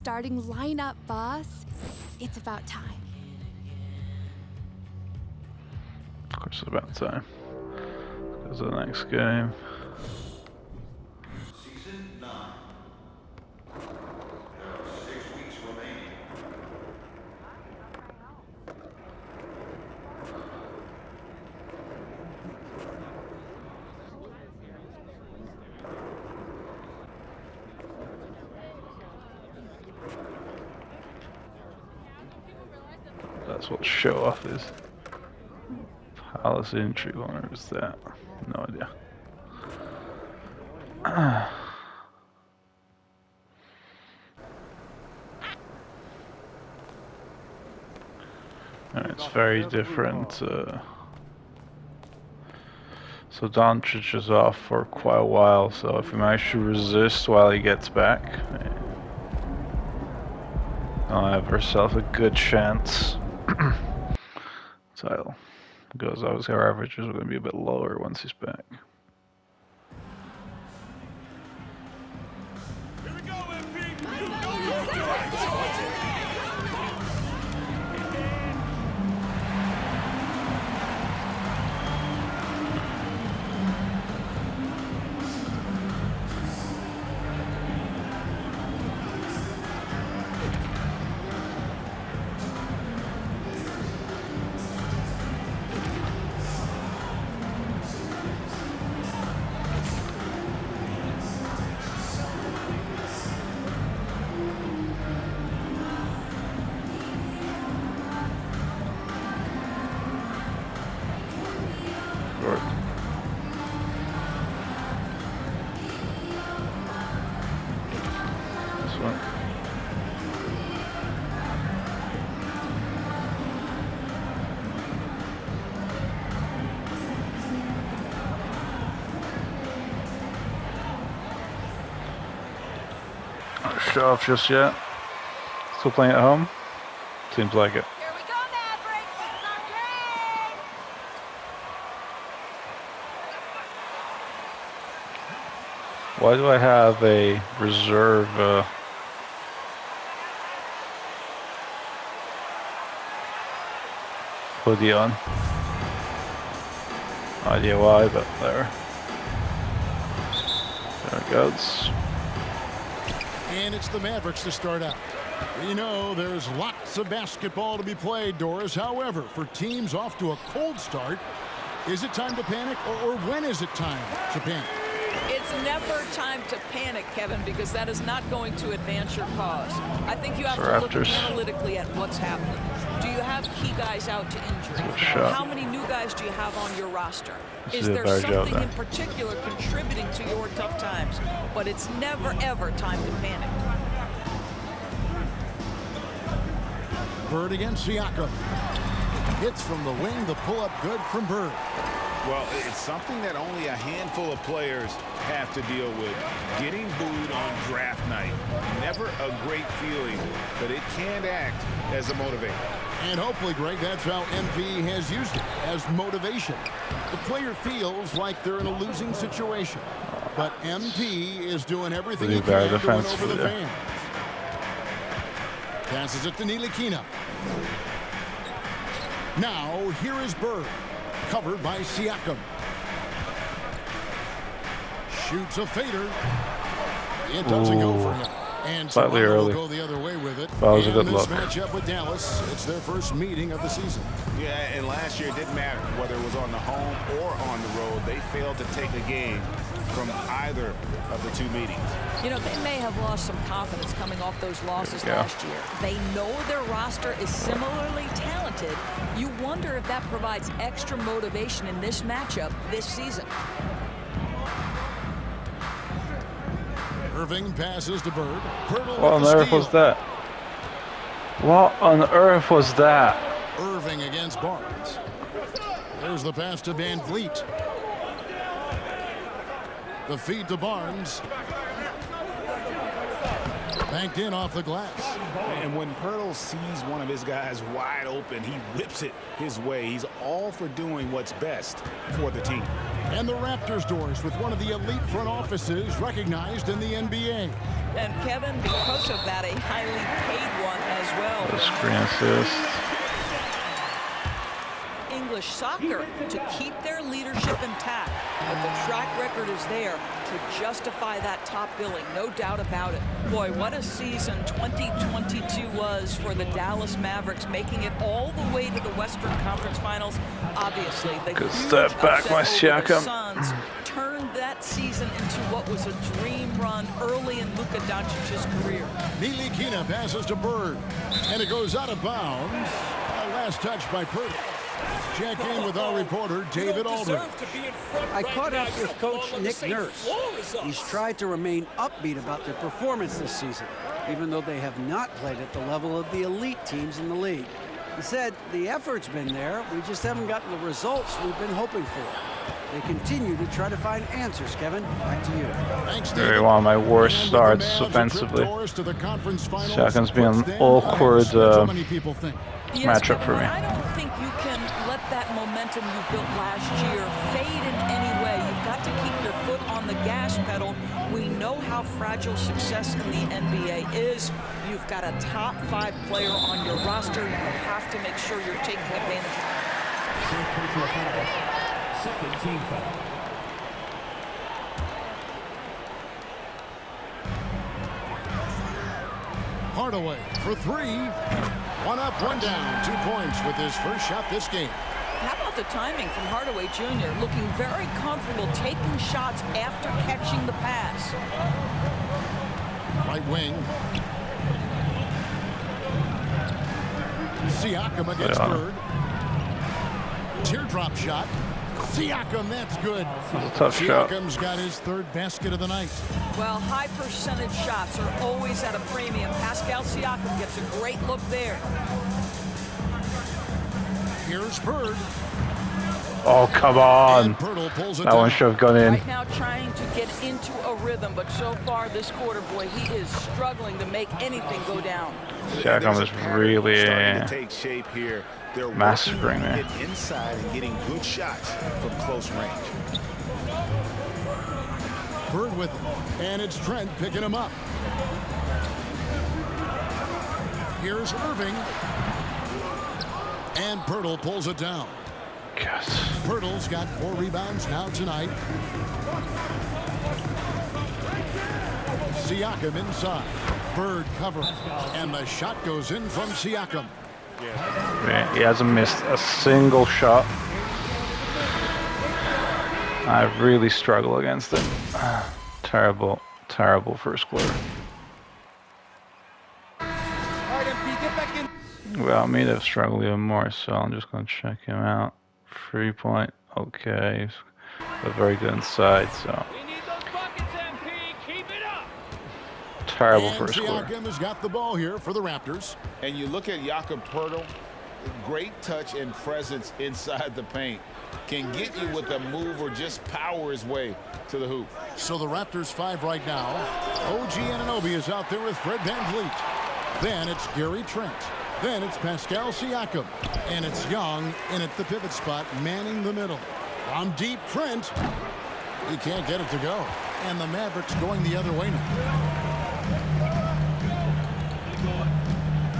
starting lineup, boss. It's about time. Of course, it's about time. Goes to the next game. Season 9. There are 6 weeks remaining. That's what show off is. Palace entry corner is that? No idea. And it's very different. So Doncic is off for quite a while. So if we manage to resist while he gets back, I'll have ourselves a good chance. Title. Because obviously our averages are going to be a bit lower once he's back. Here we go, MP. Not show off just yet. Still playing at home? Seems like it. Here we go, Mavericks! It's our game! Why do I have a reserve hoodie on? No idea why, but there. There it goes. And it's the Mavericks to start out. We know there's lots of basketball to be played, Doris. However, for teams off to a cold start, is it time to panic, or when is it time to panic? It's never time to panic, Kevin, because that is not going to advance your cause. I think you have to look Raptors. analytically at what's happening. Do you have key guys out to injury? How many new guys do you have on your roster? Is there something in particular contributing to your tough times? But it's never, ever time to panic. Bird against Siakam. Hits from the wing, the pull-up good from Bird. Well, it's something that only a handful of players have to deal with. Getting booed on draft night. Never a great feeling, but it can act as a motivator. And hopefully, Greg, that's how MP has used it, as motivation. The player feels like they're in a losing situation, but MP is doing everything he can to win over the fans. Passes it to Ntilikina. Now, here is Bird, covered by Siakam. Shoots a fader. It doesn't go for him. And slightly early. Will go the other way with it. That was a good look. look. Matchup with Dallas. It's their first meeting of the season. Yeah, and last year it didn't matter whether it was on the home or on the road. They failed to take a game from either of the two meetings. You know, they may have lost some confidence coming off those losses last year. They know their roster is similarly talented. You wonder if that provides extra motivation in this matchup this season. Irving passes to Bird. What on earth was that? What on earth was that? Irving against Barnes. There's the pass to Van Vliet. The feed to Barnes. Banked in off the glass. And when Pirtle sees one of his guys wide open, he whips it his way. He's all for doing what's best for the team. And the Raptors doors with one of the elite front offices recognized in the NBA. And Kevin, because of that, a highly paid one as well. The screen assist. English soccer to keep their leadership intact, but the track record is there to justify that top billing, no doubt about it. Boy, what a season 2022 was for the Dallas Mavericks, making it all the way to the Western Conference Finals. Obviously, the Good huge step back, upset my over the Siakam. Suns turned that season into what was a dream run early in Luka Doncic's career. Ntilikina passes to Bird, and it goes out of bounds. Last touch by Purdy. Check in with our reporter, David Aldridge. I caught up with Coach Nick Nurse. He's tried to remain upbeat about their performance this season, even though they have not played at the level of the elite teams in the league. He said the effort's been there, we just haven't gotten the results we've been hoping for. They continue to try to find answers, Kevin. Back to you. Thanks, Very one of my worst starts offensively. Siakam's been an awkward matchup for me. I don't think you can let that momentum you built last year fade in any way. You've got to keep your foot on the gas pedal. We know how fragile success in the NBA is. You've got a top 5 player on your roster. You have to make sure you're taking advantage of it. Second team foul. Hardaway for 3. 1 up, 1 down. 2 points with his first shot this game. How about the timing from Hardaway Jr. looking very comfortable taking shots after catching the pass. Right wing. Siakam against Bird. Teardrop shot. Siakam, that's good. That's a tough shot. Siakam's got his 3rd basket of the night. Well, high percentage shots are always at a premium. Pascal Siakam gets a great look there. Here's Bird. Oh, come on. That one should have gone in. Right now trying to get into a rhythm, but so far this quarter, boy, he is struggling to make anything go down. Siakam is really starting to take shape here. They're massacring me. Inside and getting good shots from close range. Bird with him, and it's Trent picking him up. Here's Irving. And Pirtle pulls it down. Yes. Pirtle's got 4 rebounds now tonight. Siakam inside. Bird cover. And the shot goes in from Siakam. Man, he hasn't missed a single shot. I really struggle against it. Terrible, terrible first quarter. Well, me to struggle even more, so I'm just going to check him out. 3-point, okay. But very good inside, so. Terrible first quarter. Siakam has got the ball here for the Raptors. And you look at Jakob Poeltl, great touch and presence inside the paint. Can get you with a move or just power his way to the hoop. So the Raptors 5 right now. OG Anunoby is out there with Fred VanVleet. Then it's Gary Trent. Then it's Pascal Siakam. And it's Young in at the pivot spot, manning the middle. From deep, Trent. He can't get it to go. And the Mavericks going the other way now.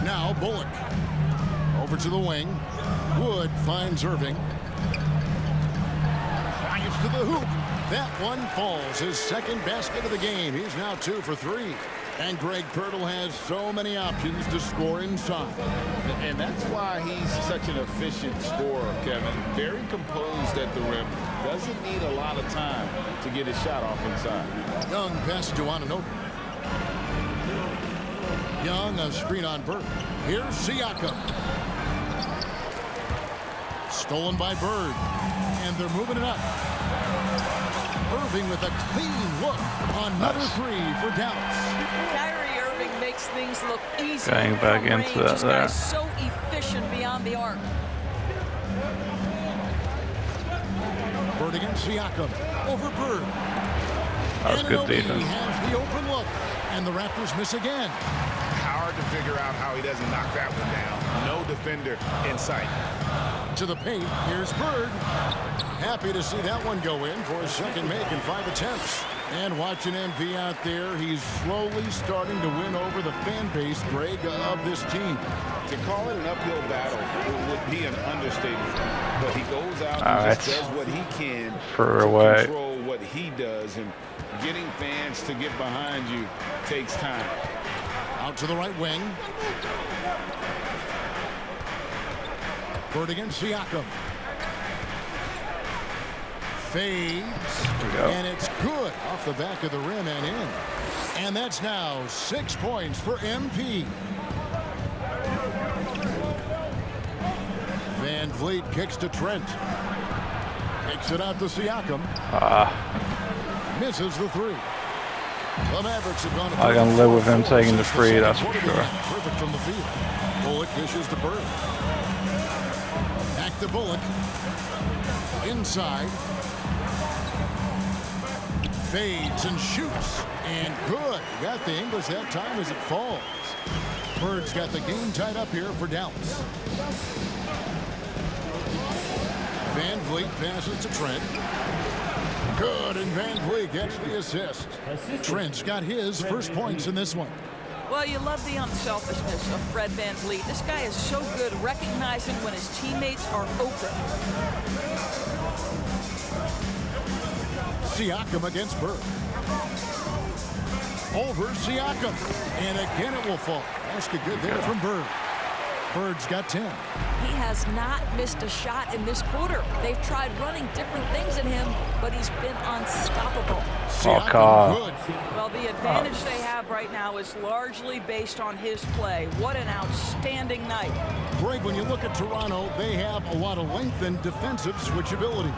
Now Bullock. Over to the wing. Wood finds Irving. Drives to the hoop. That one falls. His 2nd basket of the game. He's now 2 for 3. And Greg Pirtle has so many options to score inside. And that's why he's such an efficient scorer, Kevin. Very composed at the rim. Doesn't need a lot of time to get his shot off inside. Young passes to Anunoby. Young, a screen on Bird. Here's Siakam. Stolen by Bird. And they're moving it up. Irving with a clean look on another 3 for Dallas. Kyrie Irving makes things look easy. Getting back into that there. He's so efficient beyond the arc. Bird against Siakam. Over Bird. That was good defense. Has the open look. And the Raptors miss again. Hard to figure out how he doesn't knock that one down. No defender in sight. into the paint. Here's Bird. Happy to see that one go in for a second make in 5 attempts. And watching MV out there, he's slowly starting to win over the fan base, Greg, of this team. To call it an uphill battle would be an understatement. But he goes out and just does what he can to control what he does. And getting fans to get behind you takes time. Out to the right wing. Bird against Siakam. Fades. And it's good off the back of the rim and in. And that's now 6 points for MP. Van Vliet kicks to Trent. Kicks it out to Siakam. Misses the three. The Mavericks have gone. I can live with him taking the free, that's for sure. Perfect from the field. Bullock dishes to Bird. Back to Bullock. Inside. Fades and shoots. And good. Got the English that time as it falls. Bird's got the game tied up here for Dallas. Van Vliet passes to Trent. Good, and Van Vliet gets the assist. Trent's got his first points in this one. Well, you love the unselfishness of Fred Van Vliet. This guy is so good recognizing when his teammates are open. Siakam against Bird. Over Siakam. And again it will fall. Basket good there from Bird. Bird's got 10. He has not missed a shot in this quarter. They've tried running different things at him, but he's been unstoppable. Siakam, good. Well, the advantage they have right now is largely based on his play. What an outstanding night. Greg, when you look at Toronto, they have a lot of length and defensive switchability.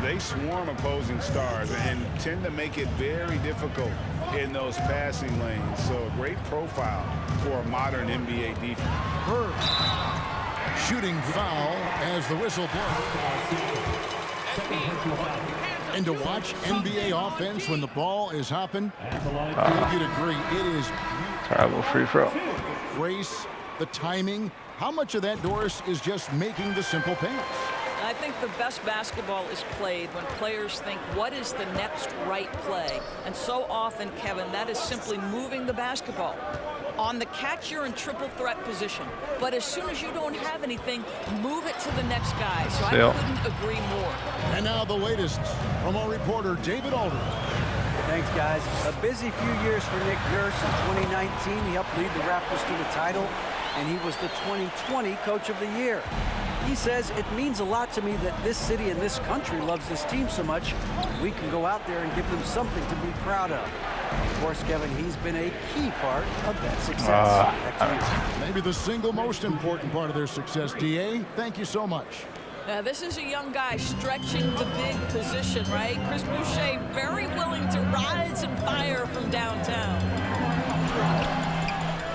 They swarm opposing stars and tend to make it very difficult in those passing lanes. So a great profile for a modern NBA defense. Bird. Shooting foul as the whistle blows. And to watch NBA offense when the ball is hopping, I think you'd agree, it is terrible free throw. Grace, the timing. How much of that, Doris, is just making the simple pass? I think the best basketball is played when players think, what is the next right play? And so often, Kevin, that is simply moving the basketball. On the catch, you're in triple threat position. But as soon as you don't have anything, move it to the next guy. So I couldn't agree more. And now the latest from our reporter, David Aldridge. Thanks, guys. A busy few years for Nick Nurse. In 2019, he helped lead the Raptors to the title, and he was the 2020 Coach of the Year. He says, it means a lot to me that this city and this country loves this team so much. We can go out there and give them something to be proud of. Of course, Kevin, he's been a key part of that success. Maybe the single most important part of their success, DA. Thank you so much. Now, this is a young guy stretching the big position, right? Chris Boucher very willing to rise and fire from downtown.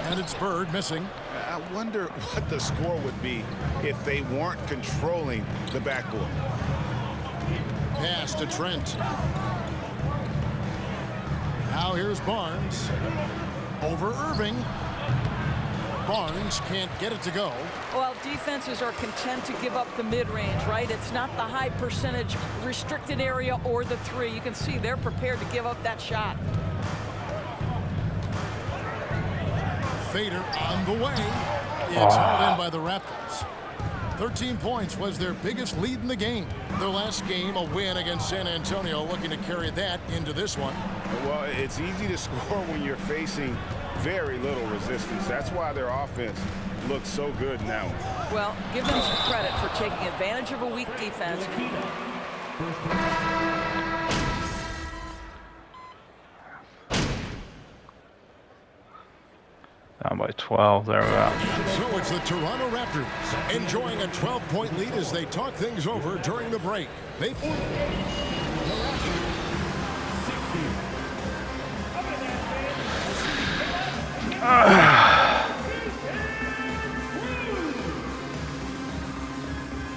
And it's Bird missing. I wonder what the score would be if they weren't controlling the backcourt. Pass to Trent. Now here's Barnes. Over Irving. Barnes can't get it to go. Well, defenses are content to give up the mid-range, right? It's not the high percentage restricted area or the three. You can see they're prepared to give up that shot. Fader on the way. It's hauled in by the Raptors. 13 points was their biggest lead in the game. Their last game, a win against San Antonio, looking to carry that into this one. Well, it's easy to score when you're facing very little resistance. That's why their offense looks so good now. Well, give them some credit for taking advantage of a weak defense. Down by 12, thereabouts. So it's the Toronto Raptors enjoying a 12-point lead as they talk things over during the break.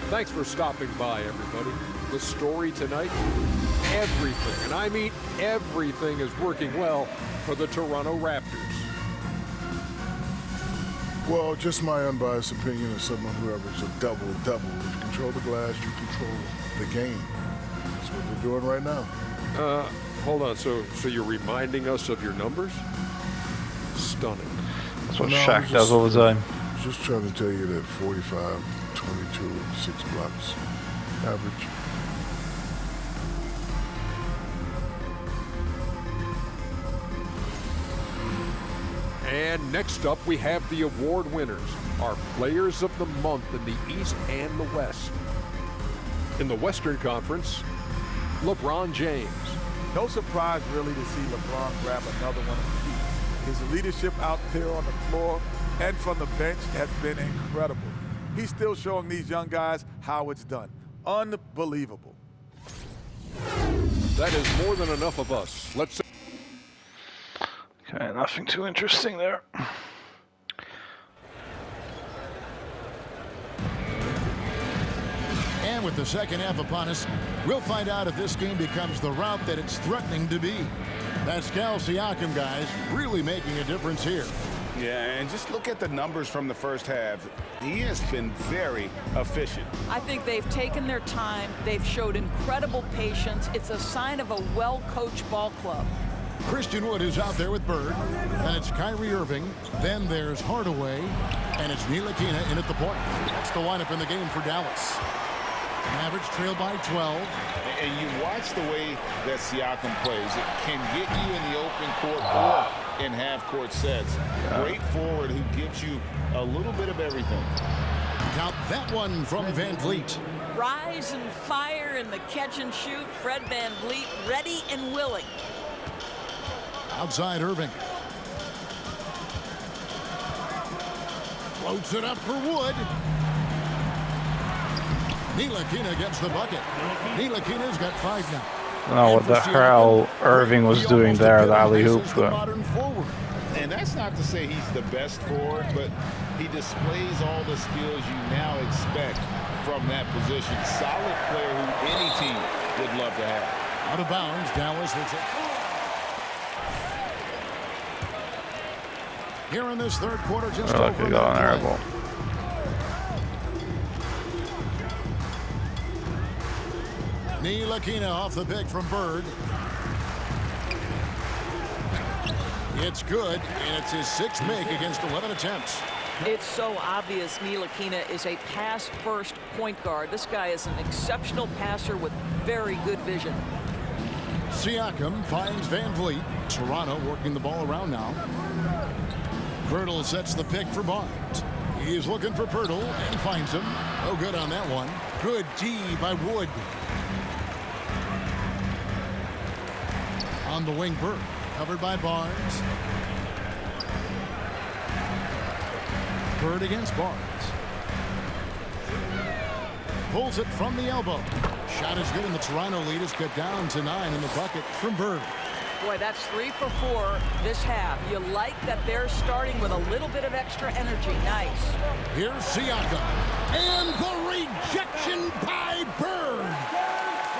Thanks for stopping by, everybody. The story tonight, everything, and I mean everything, is working well for the Toronto Raptors. Well, just my unbiased opinion as someone who averaged a double-double. If you control the glass, you control the game. That's what they're doing right now. Hold on. So you're reminding us of your numbers? Stunning. That's what Shaq does all the time. Just trying to tell you that 45, 22, 6 blocks, average. And next up, we have the award winners, our Players of the Month in the East and the West. In the Western Conference, LeBron James. No surprise, really, to see LeBron grab another one of these. His leadership out there on the floor and from the bench has been incredible. He's still showing these young guys how it's done. Unbelievable. That is more than enough of us. Let's see. Okay, nothing too interesting there. And with the second half upon us, we'll find out if this game becomes the route that it's threatening to be. Pascal Siakam, guys, really making a difference here. Yeah, and just look at the numbers from the first half. He has been very efficient. I think they've taken their time. They've showed incredible patience. It's a sign of a well-coached ball club. Christian Wood is out there with Bird. Then it's Kyrie Irving. Then there's Hardaway. And it's Ntilikina in at the point. That's the lineup in the game for Dallas. Mavericks trail by 12. And you watch the way that Siakam plays. It can get you in the open court or in half-court sets. Great forward who gives you a little bit of everything. Count that one from Van Vliet. Rise and fire in the catch and shoot. Fred Van Vliet ready and willing. Outside Irving. Floats it up for Wood. Ntilikina gets the bucket. Ntilikina's got 5 now. I don't know what the hell Irving was doing there, the alley-oop. And that's not to say he's the best forward, but he displays all the skills you now expect from that position. Solid player who any team would love to have. Out of bounds, Dallas will take. Here in this third quarter, just over a minute. Ntilikina off the pick from Bird. It's good, and it's his 6th make against 11 attempts. It's so obvious Ntilikina is a pass-first point guard. This guy is an exceptional passer with very good vision. Siakam finds Van Vliet. Toronto working the ball around now. Pirtle sets the pick for Barnes. He's looking for Pirtle and finds him. Oh, good on that one. Good D by Wood. On the wing, Bird. Covered by Barnes. Bird against Barnes. Pulls it from the elbow. Shot is good, and the Toronto lead is cut down to 9 in the bucket from Bird. Boy, that's 3 for 4 this half. You like that they're starting with a little bit of extra energy. Nice. Here's Siakam. And the rejection by Bird.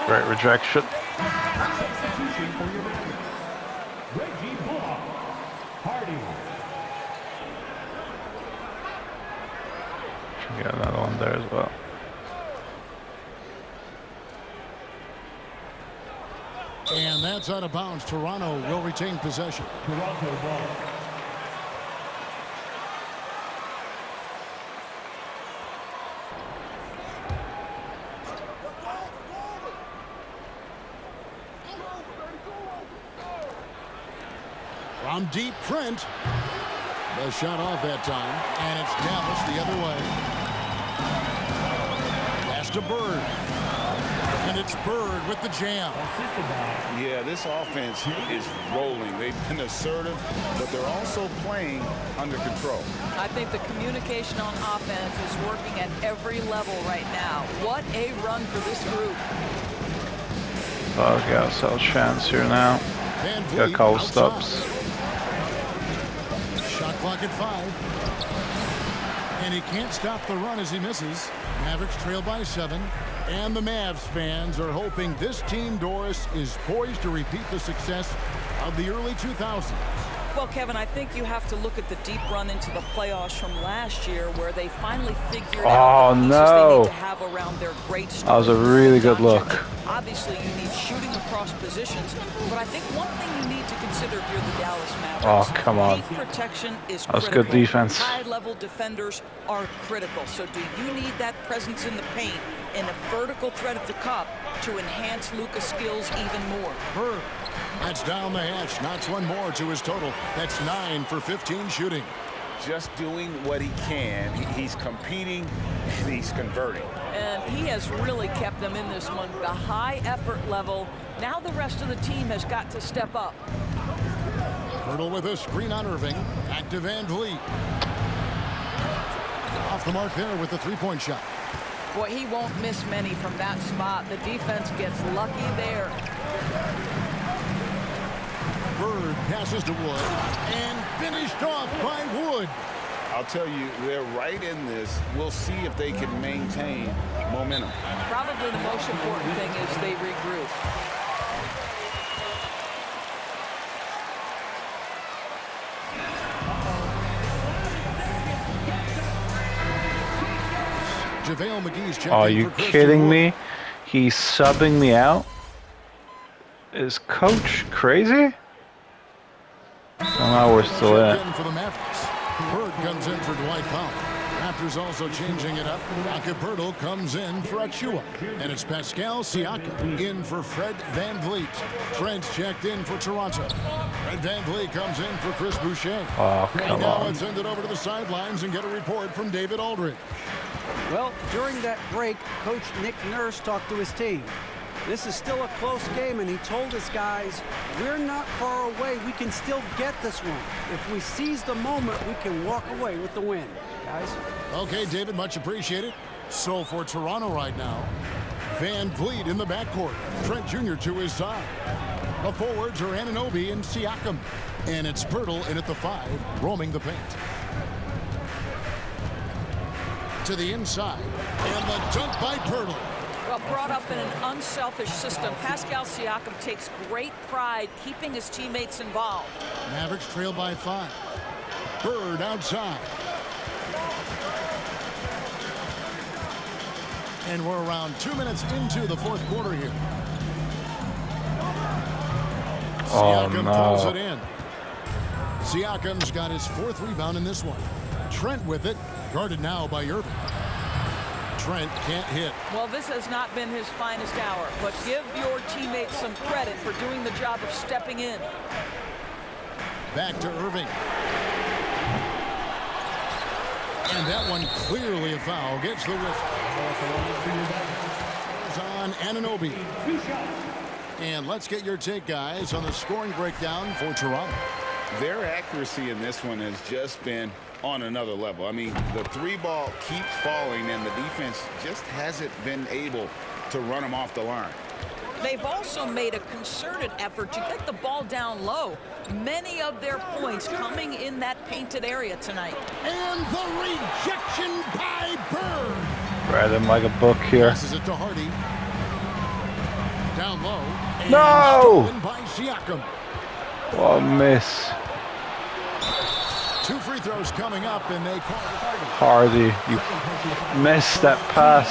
Great rejection. Substitution for your Reggie Bullock. Hardy. Should get another one there as well. And that's out of bounds. Toronto will retain possession. Toronto ball. From deep, Trent. The shot off that time. And it's Dallas the other way. Pass to Bird. And it's Bird with the jam. Yeah, this offense is rolling. They've been assertive, but they're also playing under control. I think the communication on offense is working at every level right now. What a run for this group. Oh, we got ourselves a chance here now. Got cold stops. Shot clock at 5. And he can't stop the run as he misses. Mavericks trail by 7. And the Mavs fans are hoping this team, Doris, is poised to repeat the success of the early 2000s. Well, Kevin, I think you have to look at the deep run into the playoffs from last year where they finally figured out the pieces they need to have around their great stars. That was a really good look. Obviously, you need shooting across positions, but I think one thing you need to consider if you're the Dallas Mavericks. Oh, come on. Paint protection is That was critical. good defense. High-level defenders are critical. So do you need that presence in the paint and a vertical threat at the cup to enhance Luka's skills even more? Bird. That's down the hatch. Knocks one more to his total. That's 9 for 15 shooting. Just doing what he can. He's competing and he's converting. And he has really kept them in this one. The high effort level. Now the rest of the team has got to step up. Hurdle with a screen on Irving. Back to Van Vliet. Off the mark there with the three-point shot. Boy, he won't miss many from that spot. The defense gets lucky there. Bird passes to Wood and finished off by Wood. I'll tell you, they're right in this. We'll see if they can maintain momentum. Probably the most important thing is they regroup. JaVale McGee's checking. Are you kidding me? He's subbing me out? Is Coach crazy? Somehow we're still in. For the Mavericks. Bird comes in for Dwight Powell. Raptors also changing it up. Pirtle comes in for Achua. And it's Pascal Siakam in for Fred Van Vliet. Fred's checked in for Toronto. Fred Van Vliet comes in for Chris Boucher. Oh, come and now on. let's send it over to the sidelines and get a report from David Aldridge. Well, during that break, Coach Nick Nurse talked to his team. This is still a close game, and he told his guys, we're not far away. We can still get this one. If we seize the moment, we can walk away with the win, guys. Okay, David, much appreciated. So for Toronto right now, Van Vliet in the backcourt. Trent Jr. to his side. The forwards are Anunoby and Siakam. And it's Pirtle in at the 5, roaming the paint. To the inside. And the dunk by Pirtle. Well, brought up in an unselfish system, Pascal Siakam takes great pride keeping his teammates involved. Mavericks trail by 5. Bird outside. And we're around 2 minutes into the fourth quarter here. Siakam pulls it in. Siakam's got his 4th rebound in this one. Trent with it, guarded now by Irving. Trent can't hit. Well, this has not been his finest hour, but give your teammates some credit for doing the job of stepping in. Back to Irving. And that one clearly a foul. Gets the whistle. On Anunoby. And let's get your take, guys, on the scoring breakdown for Toronto. Their accuracy in this one has just been on another level. I mean, the 3-ball keeps falling, and the defense just hasn't been able to run them off the line. They've also made a concerted effort to get the ball down low. Many of their points coming in that painted area tonight. And the rejection by Bird. Read him like a book here. Passes it to Hardy. Down low. And no! Stolen by Siakam. What a miss. 2 free throws coming up, and they call it Hardy, you missed that pass.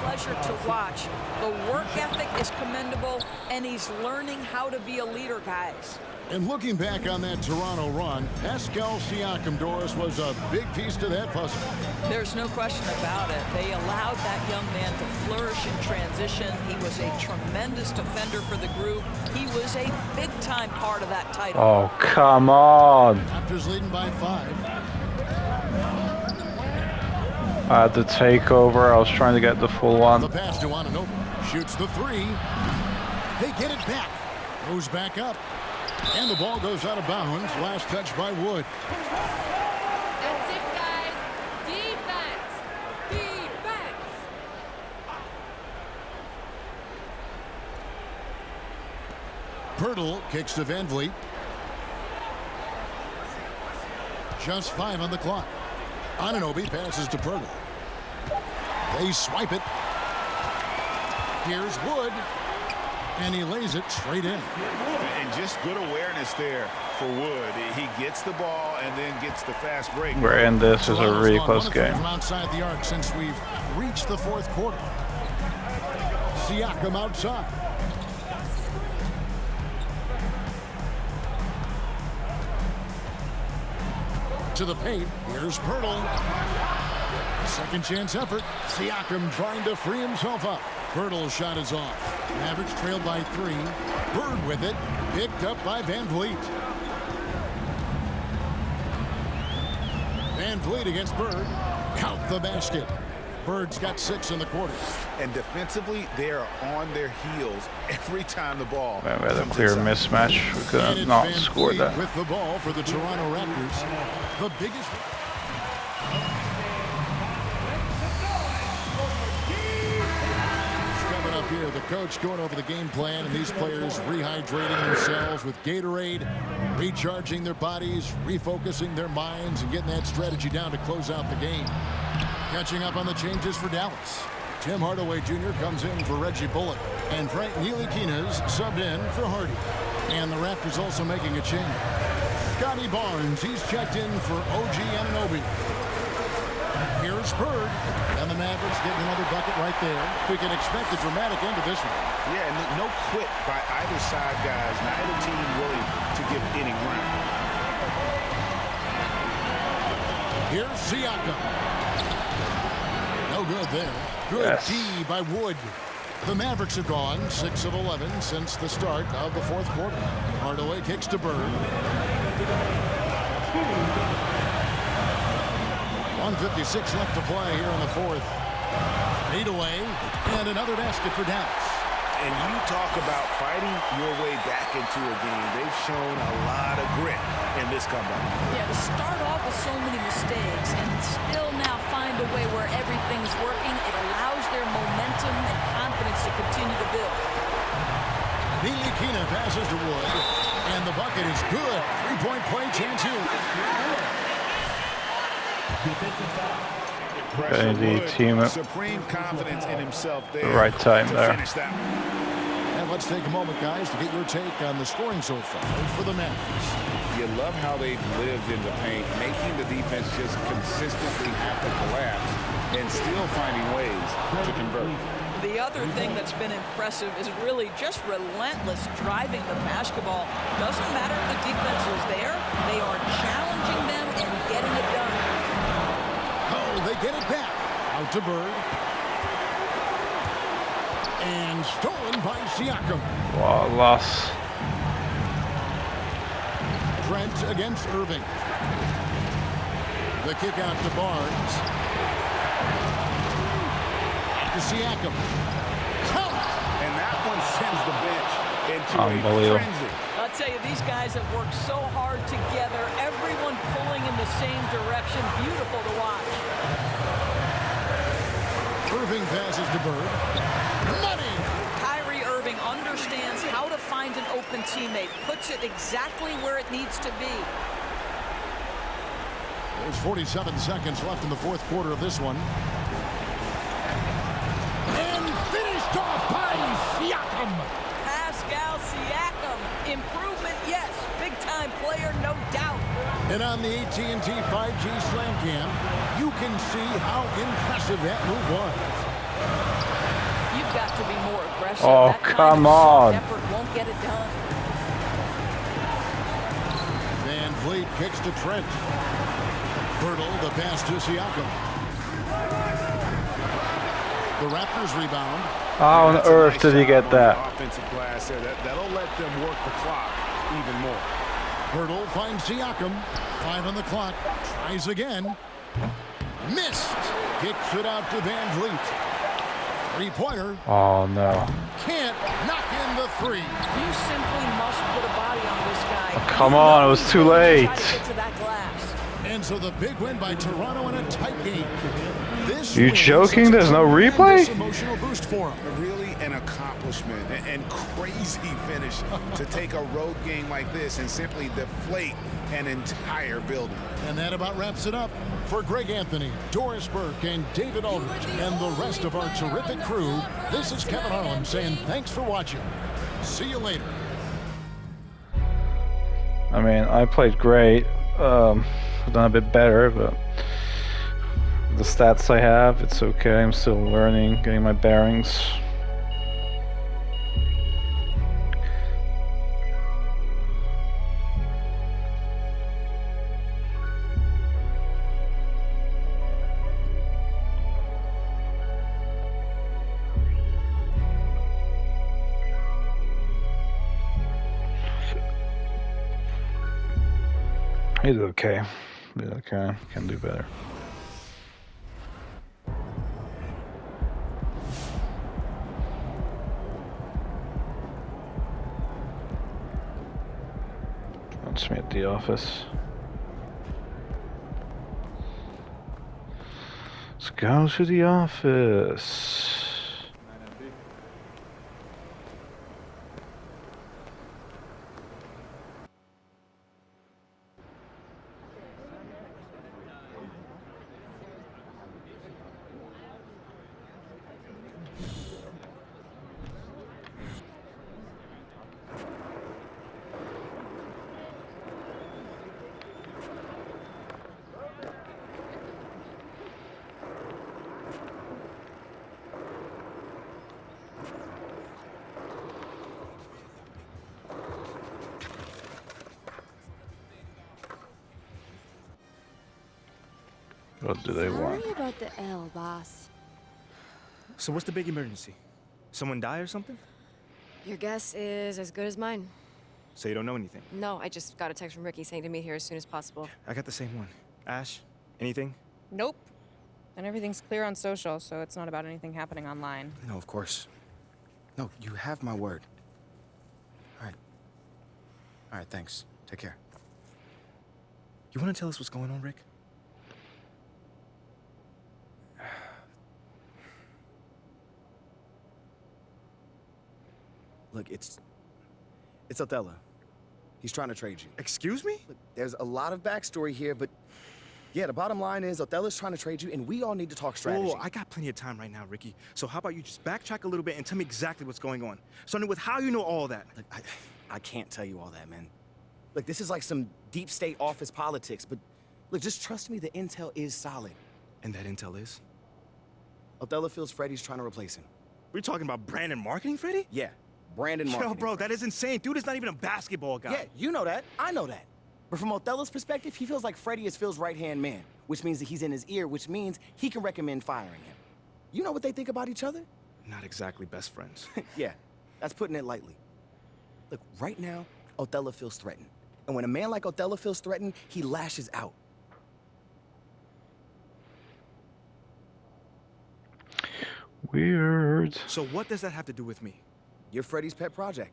Pleasure to watch. The work ethic is commendable, and he's learning how to be a leader, guys. And looking back on that Toronto run, Pascal Siakam, Doris, was a big piece to that puzzle. There's no question about it. They allowed that young man to flourish in transition. He was a tremendous defender for the group. He was a big-time part of that title. Oh, come on. Raptors leading by 5. I had the takeover. I was trying to get the full one. The pass to Anunoby. Shoots the 3. They get it back. Goes back up. And the ball goes out of bounds. Last touch by Wood. That's it, guys. Defense. Defense. Pirtle kicks to Van Vliet. Just 5 on the clock. Anunoby passes to Pirtle. They swipe it. Here's Wood. And he lays it straight in. And just good awareness there for Wood. He gets the ball and then gets the fast break. We're in this is a really close game. From outside the arc since we've reached the fourth quarter. Siakam outside. To the paint. Here's Pirtle. Second chance effort. Siakam trying to free himself up. Pirtle's shot is off. Mavericks trailed by 3. Bird with it. Picked up by Van Vliet. Van Vliet against Bird. Count the basket. Bird's got 6 in the quarter. And defensively, they are on their heels every time the ball. We had a clear mismatch. We could have not scored that. With the ball for the Toronto Raptors. The biggest. Coming up here, the coach going over the game plan, and these players rehydrating themselves with Gatorade, recharging their bodies, refocusing their minds, and getting that strategy down to close out the game. Catching up on the changes for Dallas. Tim Hardaway Jr. comes in for Reggie Bullock, and Frank Ntilikina's subbed in for Hardy. And the Raptors also making a change. Scotty Barnes, he's checked in for OG Anunoby. Here's Bird, and the Mavericks getting another bucket right there. We can expect a dramatic end to this one. Yeah, and no quit by either side, guys. Neither team willing to give any ground. Here's Siakam. No good there. Good D by Wood. The Mavericks have gone 6 of 11 since the start of the fourth quarter. Hardaway kicks to Bird. 1:56 left to play here in the fourth. Fade away, and another basket for Dallas. And you talk about fighting your way back into a game. They've shown a lot of grit in this comeback. Yeah, to start off with so many mistakes and still now find a way where everything's working, it allows their momentum and confidence to continue to build. Ntilikina passes to Wood, and the bucket is good. 3-point play chance here. Okay, the team up. Supreme confidence in himself there. The right time there. And let's take a moment, guys, to get your take on the scoring so far for the Mavericks. You love how they've lived in the paint, making the defense just consistently have to collapse and still finding ways to convert. The other thing that's been impressive is really just relentless driving the basketball. Doesn't matter if the defense is there, they are challenging them and getting it done. Oh, they get it back. Out to Bird. And stolen by Siakam. Wow, loss. Trent against Irving. The kick out to Barnes. To Siakam. Count! And that one sends the bench into Unbelievable. a frenzy. I'll tell you, these guys have worked so hard together. Everyone pulling in the same direction. Beautiful to watch. Irving passes to Bird. Money! Kyrie Irving understands how to find an open teammate. Puts it exactly where it needs to be. There's 47 seconds left in the fourth quarter of this one. And finished off by Siakam. Pascal Siakam. Improvement, yes. Big-time player, no doubt. And on the AT&T 5G Slam Cam, you can see how impressive that move was. You've got to be more aggressive. Oh, that come kind of on. soft effort won't get it done. Van Vliet kicks to Trent. Pirtle, the pass to Siakam. The Raptors rebound. How on earth did he get that? Offensive glass there. That'll let them work the clock even more. Pirtle finds Siakam. 5 on the clock. Tries again. Missed. Kicks it out to Van Vliet. 3-pointer. Oh no. Can't knock in the 3. You simply must put a body on this guy. Oh, come on, it was too late. Try to get to that glass. And so the big win by Toronto in a tight game. This You joking? There's no replay? Emotional boost for him. Really an accomplishment and crazy finish to take a road game like this and simply deflate an entire building. And that about wraps it up. For Greg Anthony, Doris Burke, and David Aldridge, and the rest of our terrific crew, this is Kevin Harlan saying thanks for watching. See you later. I mean, I played great. I've done a bit better, but the stats I have, it's okay. I'm still learning, getting my bearings. He did okay. He did okay. Can do better. Wants me at the office. Let's go to the office. What do they want? Sorry about the L, boss. So what's the big emergency? Someone die or something? Your guess is as good as mine. So you don't know anything? No, I just got a text from Ricky saying to meet here as soon as possible. I got the same one. Ash, anything? Nope. And everything's clear on social, so it's not about anything happening online. No, of course. No, you have my word. All right. All right, thanks. Take care. You want to tell us what's going on, Rick? Look, it's Othello. He's trying to trade you. Excuse me? Look, there's a lot of backstory here, but yeah, the bottom line is Othello's trying to trade you, and we all need to talk strategy. Whoa, I got plenty of time right now, Ricky. So how about you just backtrack a little bit and tell me exactly what's going on? Starting with how you know all that. Look, I can't tell you all that, man. Look, this is like some deep state office politics, but look, just trust me, the intel is solid. And that intel is? Othello feels Freddie's trying to replace him. We're talking about brand and marketing, Freddie? Yeah, brand and marketing. Yo, bro, that is insane. Dude is not even a basketball guy. Yeah, you know that. I know that. But from Othello's perspective, he feels like Freddie is Phil's right-hand man, which means that he's in his ear, which means he can recommend firing him. You know what they think about each other? Not exactly best friends. Yeah, that's putting it lightly. Look, right now, Othello feels threatened. And when a man like Othello feels threatened, he lashes out. Weird. So what does that have to do with me? You're Freddie's pet project.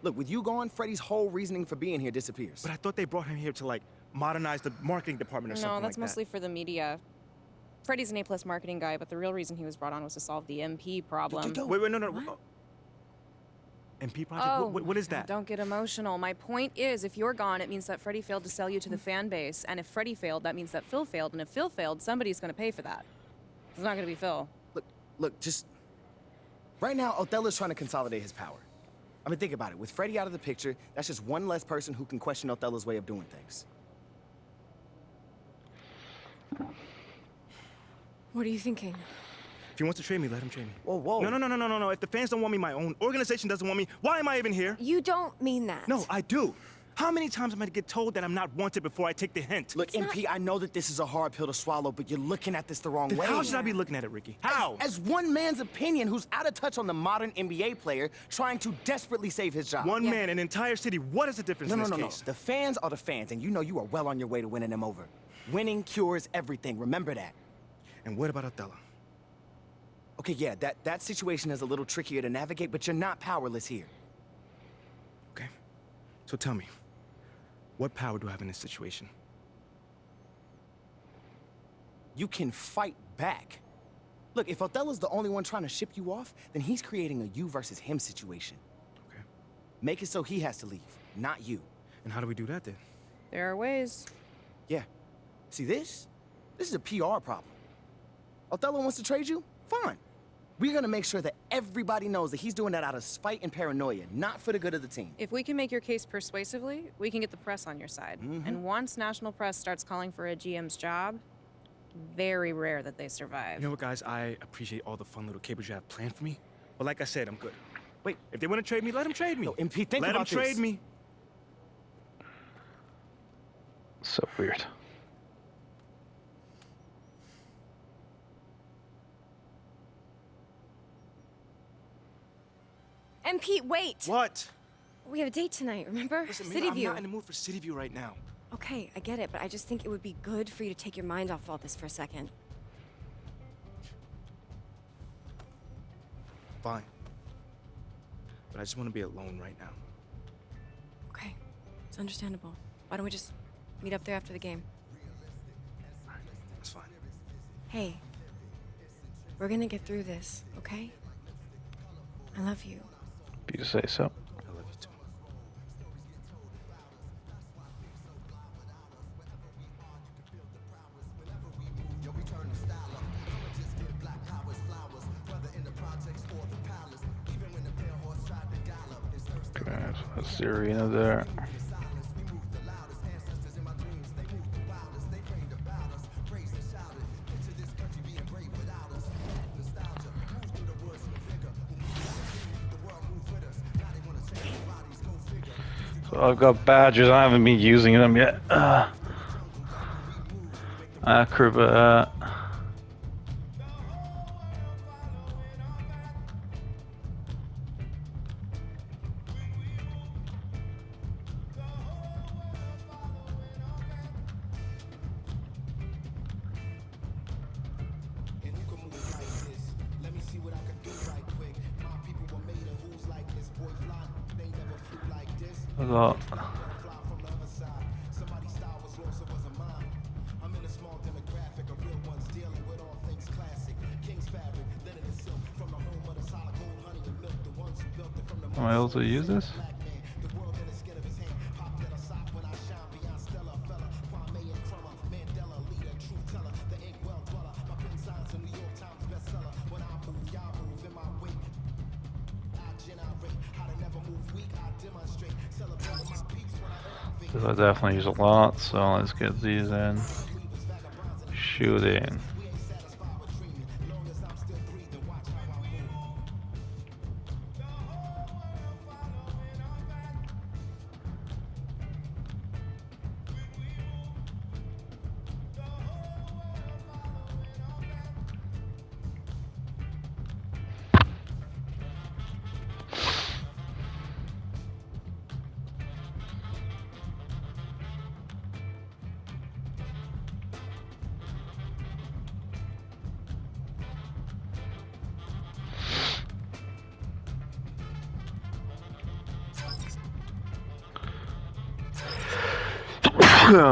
Look, with you gone, Freddie's whole reasoning for being here disappears. But I thought they brought him here to, like, modernize the marketing department or something like that. No, that's mostly for the media. Freddie's an A+ marketing guy, but the real reason he was brought on was to solve the MP problem. Wait, no. MP project? Oh, what is that? Don't get emotional. My point is, if you're gone, it means that Freddie failed to sell you to the fan base. And if Freddie failed, that means that Phil failed. And if Phil failed, somebody's going to pay for that. It's not going to be Phil. Look, just... Right now, Othello's trying to consolidate his power. I mean, think about it. With Freddie out of the picture, that's just one less person who can question Othello's way of doing things. What are you thinking? If he wants to trade me, let him trade me. Whoa. No. If the fans don't want me, my own organization doesn't want me, why am I even here? You don't mean that. No, I do. How many times am I to get told that I'm not wanted before I take the hint? Look, MP, I know that this is a hard pill to swallow, but you're looking at this the wrong way. How should I be looking at it, Ricky? How? As one man's opinion who's out of touch on the modern NBA player trying to desperately save his job. One man, an entire city. What is the difference in this case? No. The fans are the fans, and you know you are well on your way to winning them over. Winning cures everything. Remember that. And what about Othello? Okay, yeah, that situation is a little trickier to navigate, but you're not powerless here. Okay. So tell me, what power do I have in this situation? You can fight back. Look, if Othello's the only one trying to ship you off, then he's creating a you versus him situation. Okay. Make it so he has to leave, not you. And how do we do that then? There are ways. Yeah. See, this is a PR problem. Othello wants to trade you? Fine. We're going to make sure that everybody knows that he's doing that out of spite and paranoia, not for the good of the team. If we can make your case persuasively, we can get the press on your side. And once national press starts calling for a GM's job, very rare that they survive. You know what, guys? I appreciate all the fun little cables you have planned for me. But like I said, I'm good. Wait, if they want to trade me, let them trade me. No, MP, think let about them trade this. me. So weird. And Pete, wait! What? We have a date tonight, remember? Listen, City man, View. I'm not in the mood for City View right now. Okay, I get it, but I just think it would be good for you to take your mind off all this for a second. Fine. But I just want to be alone right now. Okay, it's understandable. Why don't we just meet up there after the game? That's fine. Hey, we're gonna get through this, okay? I love you. You say so. I love you too. Okay, so that's the arena there. So I've got badges, I haven't been using them yet. Acrobat. I got Am I able to use this? This I definitely use a lot, so let's get these in. Shooting.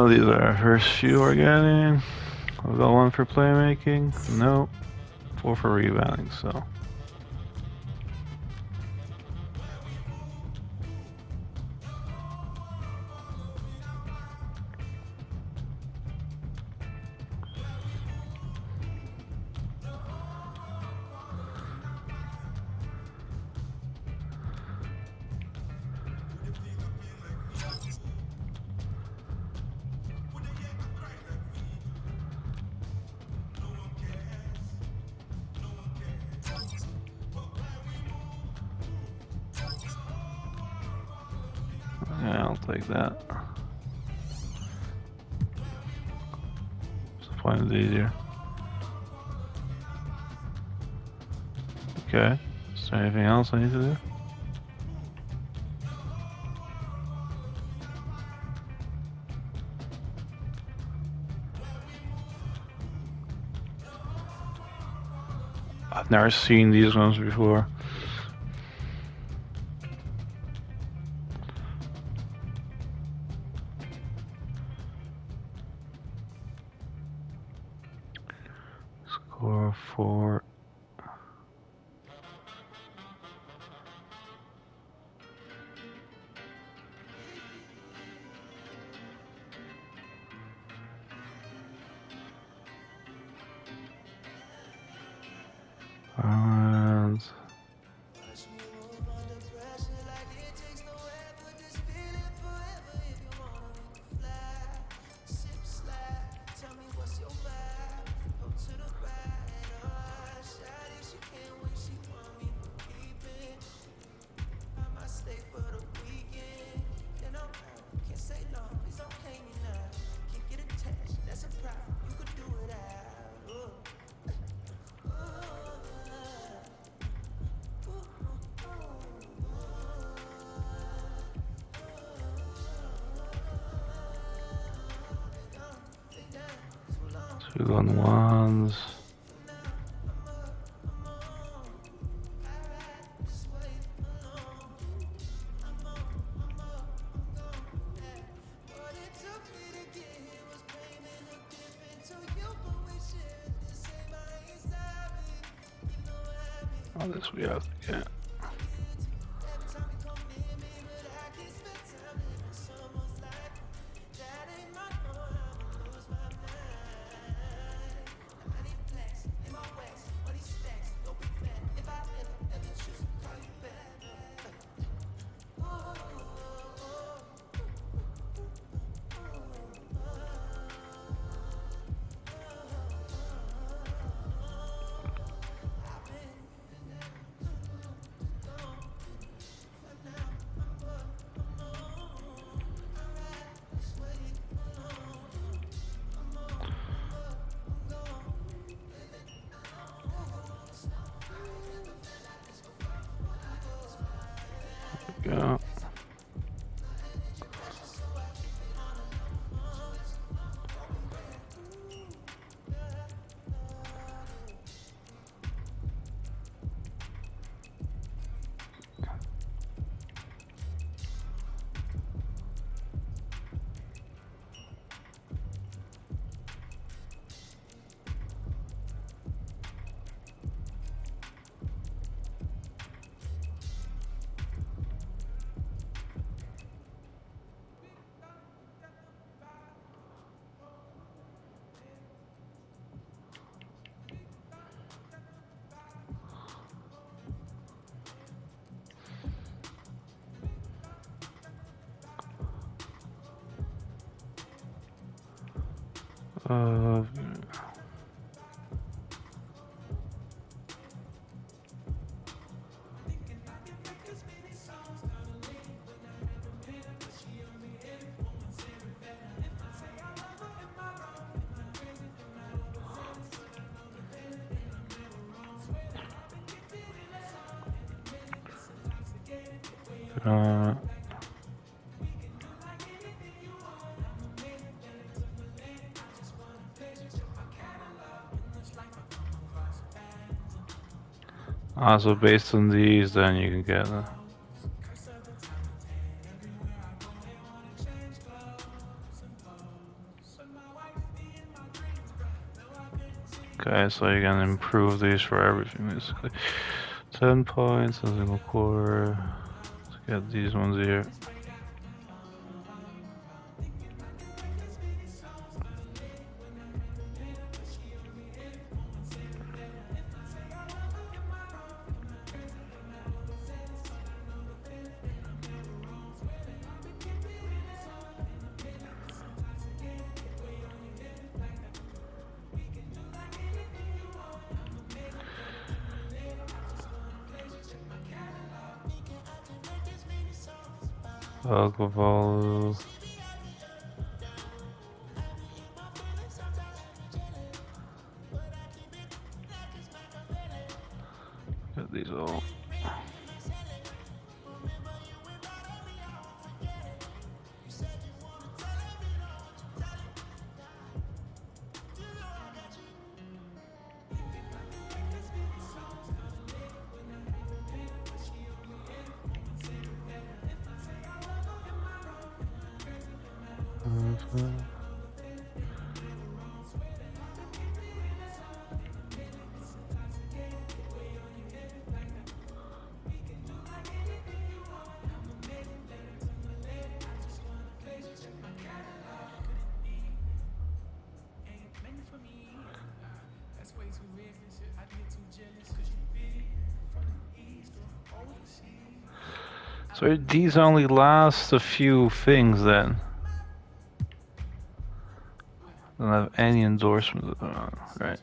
These are our first few we're getting. We've got one for playmaking. Nope. 4 for rebounding, so. Yeah, I'll take that. Just find it easier. Okay. Is there anything else I need to do? I've never seen these ones before. Score 4. Alright. 2-on-1s. Oh, this we have to get. Yeah. Also, based on these, then you can get okay, so you can improve these for everything basically. 10 points, a single core. Let's get these ones here. Alcohol. Get these all. So these only last a few things then. Don't have any endorsements, right?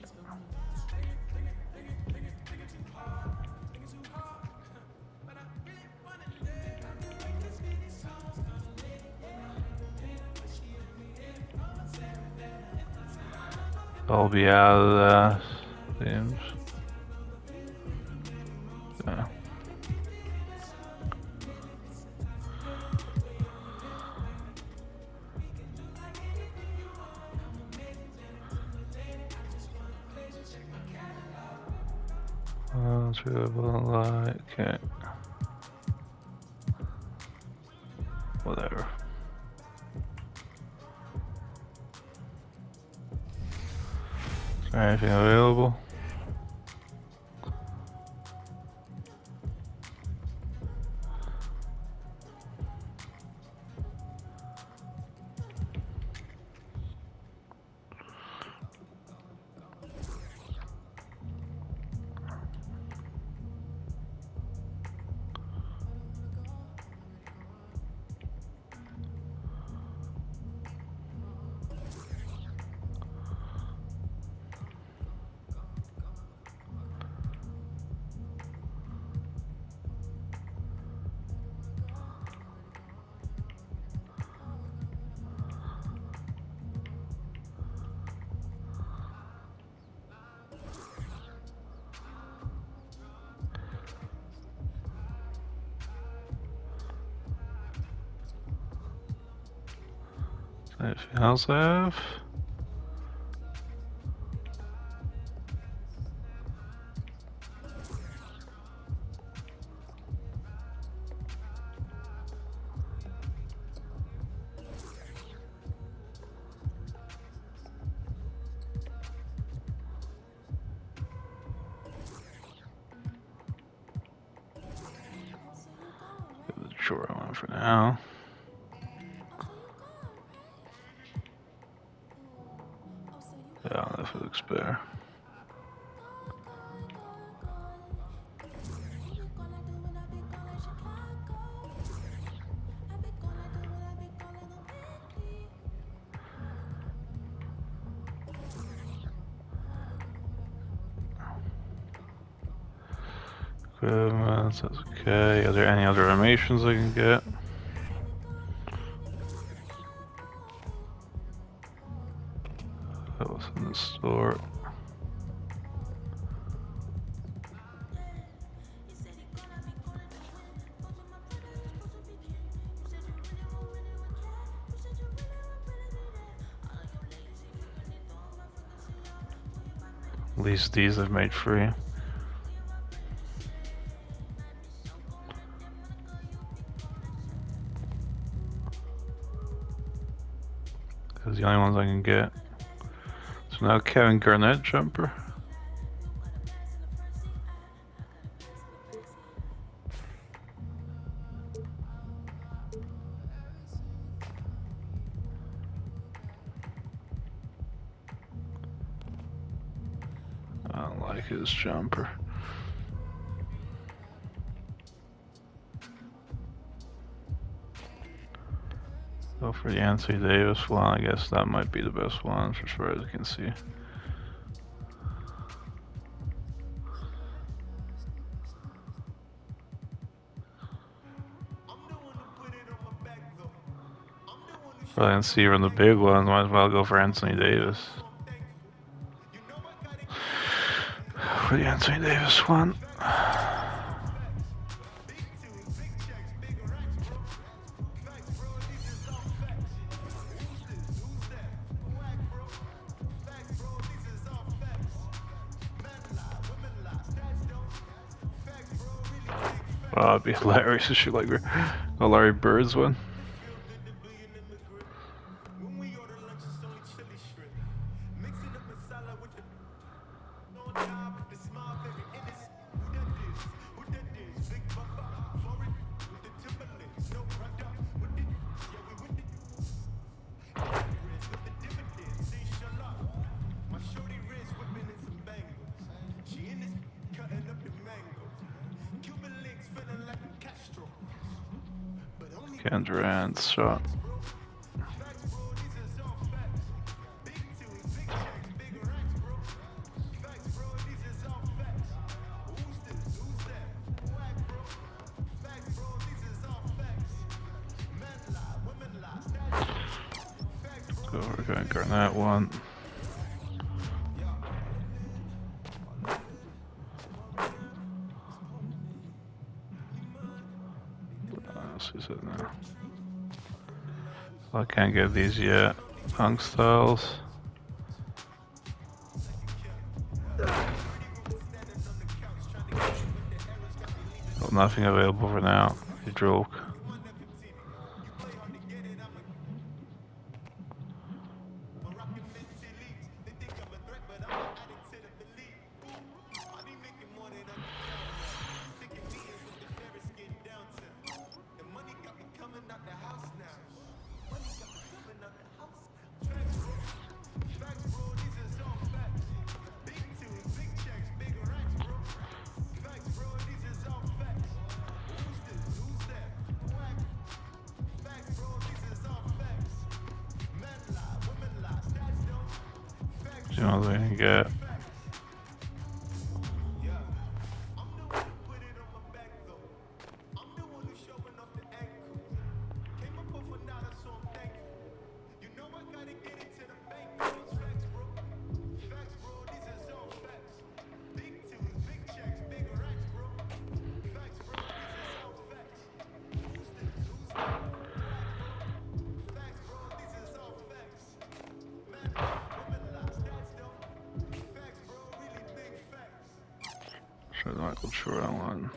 I'll be out of the games. Yeah. Okay. Whatever. Is there anything available? Anything else I have? Give the short one for now. Yeah, that looks better. Equipment, that's okay. Are there any other animations I can get? That was in the store. At least these I've made free. Because the only ones I can get. So now Kevin Garnett jumper. I don't like his jumper. So for the Anthony Davis one, I guess that might be the best one as far as I can see. But I didn't see her in the big ones, might as well go for Anthony Davis. For the Anthony Davis one. Oh, it'd be hilarious to shoot like a Larry Bird's one. Durant's shot. We're going to Garnett one. Who's it now? I can't get these yet. Punk styles. nothing available for now. You joke. See what I can get. Try the Michael Jordan one.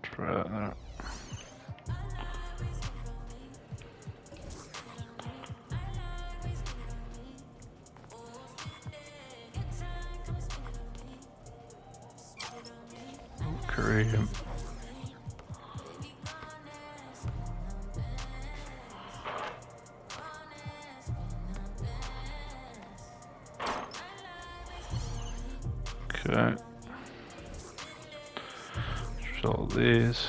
Try that now. Korean. Okay. Show these.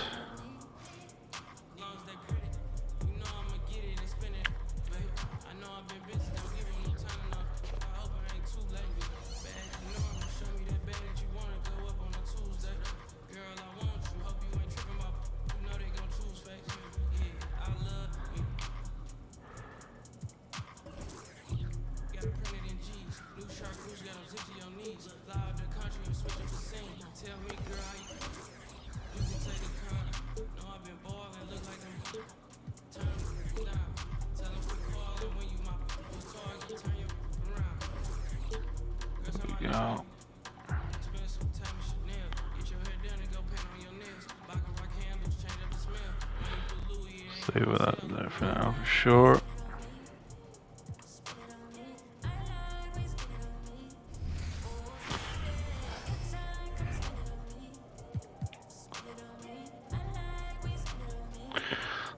Go. Stay with that there for now, for sure.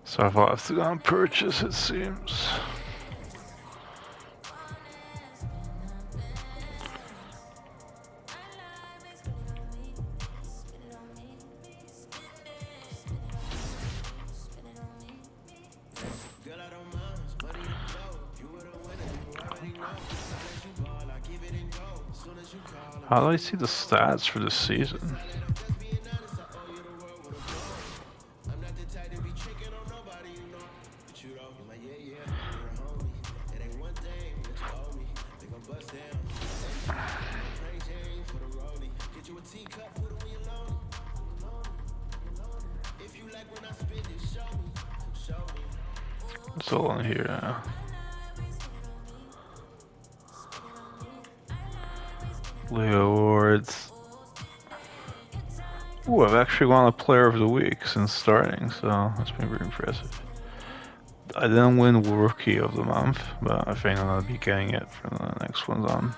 So I'll have to go and purchase, it seems. How do I see the stats for this season? It's all on here now. Leo Awards. Ooh, I've actually won a Player of the Week since starting, so that's been very impressive. I didn't win Rookie of the Month, but I think I'm gonna be getting it for the next one's on.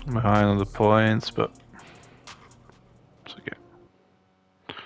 I'm behind on the points, but